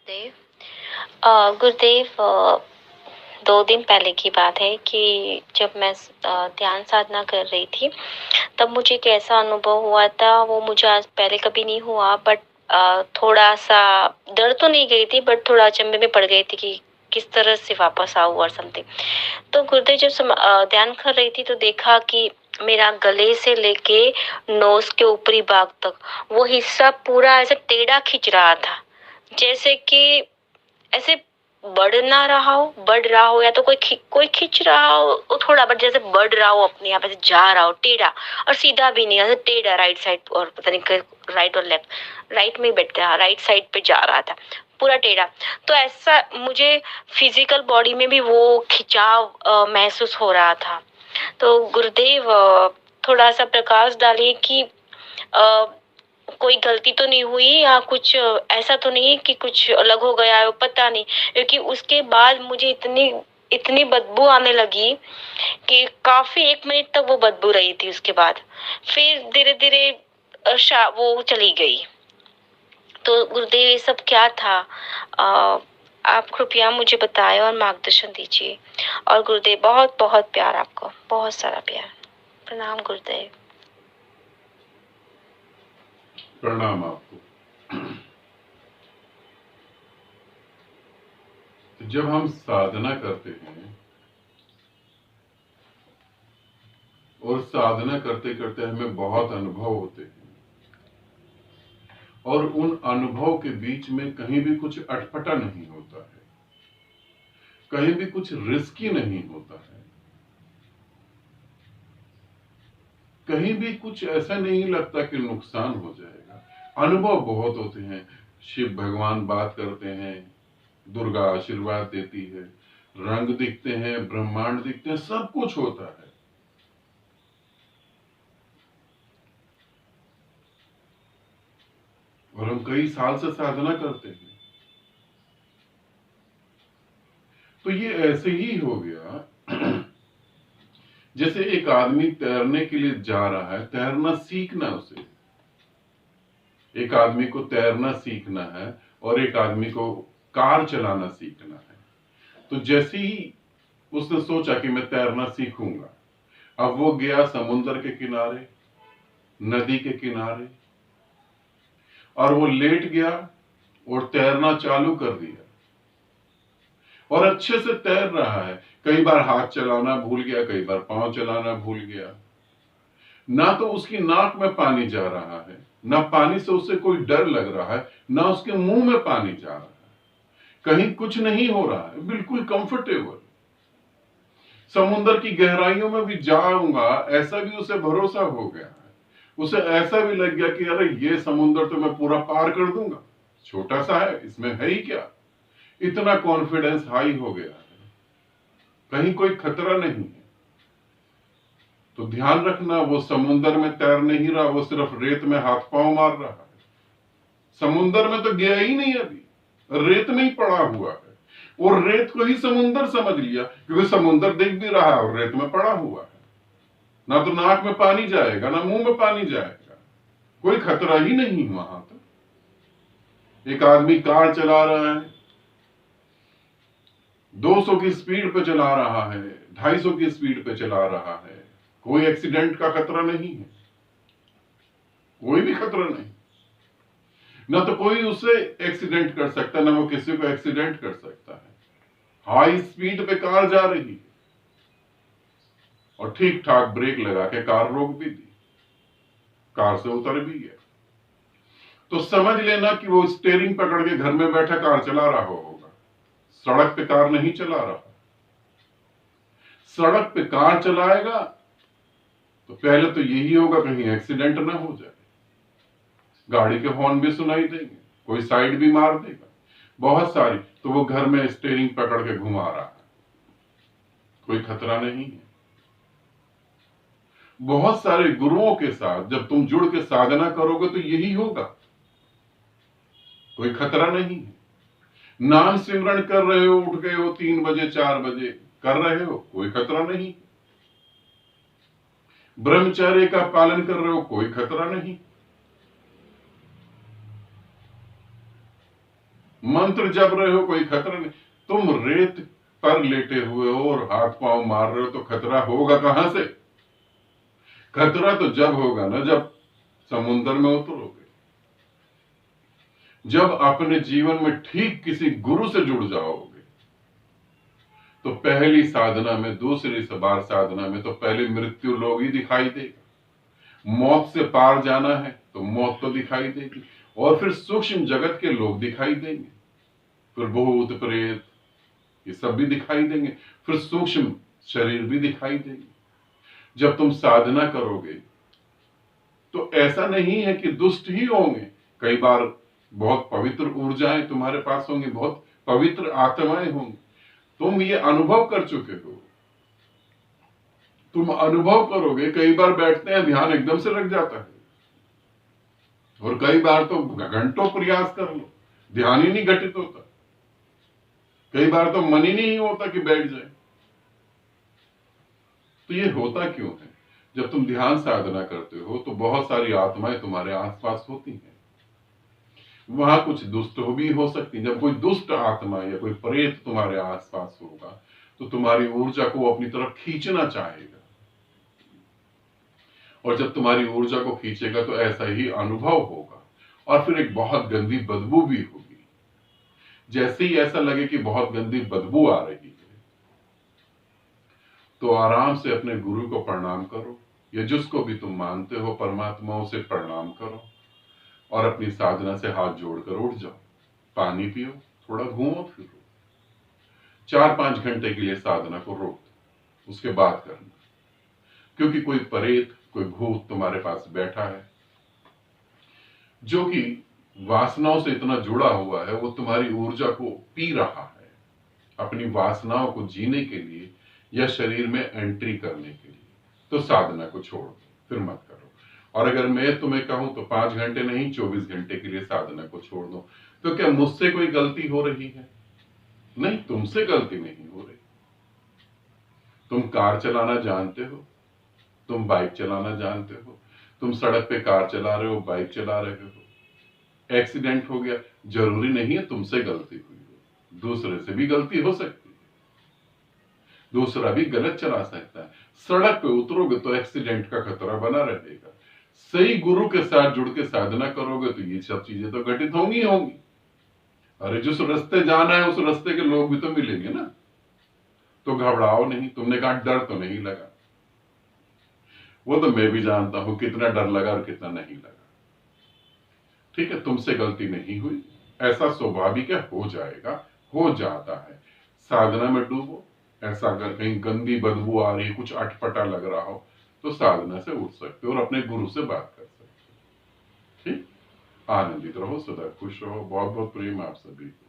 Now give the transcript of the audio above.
गुरुदेव। गुरुदेव, 2 दिन पहले की बात है कि जब मैं ध्यान साधना कर रही थी, तब मुझे एक ऐसा अनुभव हुआ था, वो मुझे आज पहले कभी नहीं हुआ, बट थोड़ा-सा डर तो नहीं गई थी, बट थोड़ा अचंभे में पड़ गई थी कि किस तरह से वापस आऊँ और समथिंग। तो गुरुदेव, जब ध्यान कर रही थी तो देखा कि मेरा गले से लेके नोज़ के ऊपरी भाग तक वो हिस्सा पूरा ऐसे टेढ़ा खींच रहा था। जैसे कि ऐसे बढ़ रहा हो, या तो कोई खींच रहा हो, वो थोड़ा बट जैसे बढ़ रहा हो, अपने आप ऐसे जा रहा हो टेढ़ा, और सीधा भी नहीं, ऐसे टेढ़ा राइट साइड, और पता नहीं राइट और लेफ्ट, राइट में ही बैठ गया, राइट साइड पे जा रहा था पूरा टेढ़ा। तो ऐसा मुझे फिजिकल बॉडी में भी वो खिंचाव महसूस हो रहा था। तो गुरुदेव, थोड़ा सा प्रकाश डालिए कि अ, कोई गलती तो नहीं हुई, या कुछ ऐसा तो नहीं कि कुछ अलग हो गया है, पता नहीं। क्योंकि उसके बाद मुझे इतनी इतनी बदबू आने लगी कि काफी 1 मिनट तक वो बदबू रही थी। उसके बाद फिर धीरे धीरे वो चली गई। तो गुरुदेव, ये सब क्या था? अ, आप कृपया मुझे बताएं और मार्गदर्शन दीजिए। और गुरुदेव, बहुत बहुत प्यार आपको, बहुत सारा प्यार। प्रणाम गुरुदेव। प्रणाम आपको। जब हम साधना करते हैं और साधना करते करते हमें बहुत अनुभव होते हैं, और उन अनुभव के बीच में कहीं भी कुछ अटपटा नहीं होता है, कहीं भी कुछ रिस्की नहीं होता है, कहीं भी कुछ ऐसा नहीं लगता कि नुकसान हो जाएगा। अनुभव बहुत होते हैं। शिव भगवान बात करते हैं, दुर्गा आशीर्वाद देती है, रंग दिखते हैं, ब्रह्मांड दिखते हैं, सब कुछ होता है। और हम कई साल से साधना करते हैं। तो ये ऐसे ही हो गया जैसे एक आदमी तैरने के लिए जा रहा है, तैरना सीखना उसे। एक आदमी को तैरना सीखना है और एक आदमी को कार चलाना सीखना है। तो जैसे ही उसने सोचा कि मैं तैरना सीखूंगा, अब वो गया समुद्र के किनारे, नदी के किनारे, और वो लेट गया और तैरना चालू कर दिया, और अच्छे से तैर रहा है। कई बार हाथ चलाना भूल गया, कई बार पांव चलाना भूल गया। ना तो उसकी नाक में पानी जा रहा है, ना पानी से उसे कोई डर लग रहा है, ना उसके मुंह में पानी जा रहा है, कहीं कुछ नहीं हो रहा है, बिल्कुल कंफर्टेबल। समुद्र की गहराइयों में भी जाऊंगा, ऐसा भी उसे भरोसा हो गया है। उसे ऐसा भी लग गया कि अरे ये समुद्र तो मैं पूरा पार कर दूंगा, छोटा सा है, इसमें है ही क्या। इतना कॉन्फिडेंस हाई हो गया है, कहीं कोई खतरा नहीं है। तो ध्यान रखना, वो समुद्र में तैर नहीं रहा, वो सिर्फ रेत में हाथ पांव मार रहा है। समुद्र में तो गया ही नहीं, अभी रेत में ही पड़ा हुआ है। और रेत को ही समुद्र समझ लिया, क्योंकि समुद्र दिख भी रहा है और रेत में पड़ा हुआ है। ना तो नाक में पानी जाएगा, ना मुंह में पानी जाएगा, कोई खतरा ही नहीं वहां तो। एक आदमी कार चला रहा है, 200 की स्पीड पे चला रहा है, 250 की स्पीड पे चला रहा है, कोई एक्सीडेंट का खतरा नहीं है, कोई भी खतरा नहीं। ना तो कोई उससे एक्सीडेंट कर सकता, ना वो किसी को एक्सीडेंट कर सकता है। हाई स्पीड पे कार जा रही है, और ठीक ठाक ब्रेक लगा के कार रोक भी दी, कार से उतर भी गया। तो समझ लेना कि वो स्टेयरिंग पकड़ के घर में बैठा कार चला रहा होगा, सड़क पे कार नहीं चला रहा। सड़क पे कार चलाएगा तो पहले तो यही होगा कहीं एक्सीडेंट ना हो जाए, गाड़ी के हॉर्न भी सुनाई देंगे, कोई साइड भी मार देगा, बहुत सारी। तो वो घर में स्टेयरिंग पकड़ के घुमा रहा है, कोई खतरा नहीं है। बहुत सारे गुरुओं के साथ जब तुम जुड़ के साधना करोगे तो यही होगा, कोई खतरा नहीं है। नाम सिमरण कर रहे हो, उठ गए हो 3 बजे 4 बजे, कर रहे हो, कोई खतरा नहीं। ब्रह्मचर्य का पालन कर रहे हो, कोई खतरा नहीं। मंत्र जप रहे हो, कोई खतरा नहीं। तुम रेत पर लेटे हुए हो और हाथ पांव मार रहे हो, तो खतरा होगा कहां से? खतरा तो जब होगा ना, जब समुद्र में उतरोगे, जब अपने जीवन में ठीक किसी गुरु से जुड़ जाओगे। तो पहली साधना में, दूसरी बार साधना में तो पहले मृत्यु लोग ही दिखाई देगा। मौत से पार जाना है तो मौत तो दिखाई देगी, और फिर सूक्ष्म जगत के लोग दिखाई देंगे, फिर भूत प्रेत ये सब भी दिखाई देंगे, फिर सूक्ष्म शरीर भी दिखाई देंगे। जब तुम साधना करोगे तो ऐसा नहीं है कि दुष्ट ही होंगे, कई बार बहुत पवित्र ऊर्जाएं तुम्हारे पास होंगी, बहुत पवित्र आत्माएं होंगी। तुम ये अनुभव कर चुके हो, तुम अनुभव करोगे। कई बार बैठते हैं, ध्यान एकदम से लग जाता है, और कई बार तो घंटों प्रयास कर लो, ध्यान ही नहीं घटित होता। कई बार तो मन ही नहीं होता कि बैठ जाए। तो ये होता क्यों है? जब तुम ध्यान साधना करते हो तो बहुत सारी आत्माएं तुम्हारे आसपास होती हैं। वहां कुछ दुष्ट भी हो सकती। जब कोई दुष्ट आत्मा या कोई प्रेत तुम्हारे आसपास होगा तो तुम्हारी ऊर्जा को अपनी तरफ खींचना चाहेगा, और जब तुम्हारी ऊर्जा को खींचेगा तो ऐसा ही अनुभव होगा, और फिर एक बहुत गंदी बदबू भी होगी। जैसे ही ऐसा लगे कि बहुत गंदी बदबू आ रही है, तो आराम से अपने गुरु को प्रणाम करो, या जिसको भी तुम मानते हो परमात्मा, उसे प्रणाम करो, और अपनी साधना से हाथ जोड़कर उठ जाओ, पानी पियो, थोड़ा घूमो फिरो। 4-5 घंटे के लिए साधना को रोक दो, उसके बाद करना। क्योंकि कोई प्रेत, कोई भूत तुम्हारे पास बैठा है, जो कि वासनाओं से इतना जुड़ा हुआ है, वो तुम्हारी ऊर्जा को पी रहा है, अपनी वासनाओं को जीने के लिए या शरीर में एंट्री करने के लिए। तो साधना को छोड़ दो, फिर मत करो। और अगर मैं तुम्हें कहूं तो 5 घंटे नहीं, 24 घंटे के लिए साधना को छोड़ दो। तो क्या मुझसे कोई गलती हो रही है? नहीं, तुमसे गलती नहीं हो रही। तुम कार चलाना जानते हो, तुम बाइक चलाना जानते हो, तुम सड़क पे कार चला रहे हो, बाइक चला रहे हो, एक्सीडेंट हो गया, जरूरी नहीं है तुमसे गलती हुई हो, दूसरे से भी गलती हो सकती है, दूसरा भी गलत चला सकता है। सड़क पे उतरोगे तो एक्सीडेंट का खतरा बना रहेगा। सही गुरु के साथ जुड़ के साधना करोगे तो ये सब चीजें तो घटित होंगी होंगी। अरे जिस रास्ते जाना है उस रास्ते के लोग भी तो मिलेंगे ना। तो घबराओ नहीं। तुमने कहा डर तो नहीं लगा, वो तो मैं भी जानता हूं कितना डर लगा और कितना नहीं लगा। ठीक है, तुमसे गलती नहीं हुई, ऐसा स्वाभाविक है, हो जाएगा, हो जाता है। साधना में डूबो। ऐसा अगर कहीं गंदी बदबू आ रही, कुछ अटपटा लग रहा हो, तो साधना से उठ सकते हो और अपने गुरु से बात कर सकते हो। ठीक, आनंदित रहो, सदा खुश रहो। बहुत बहुत प्रेम आप सभी को।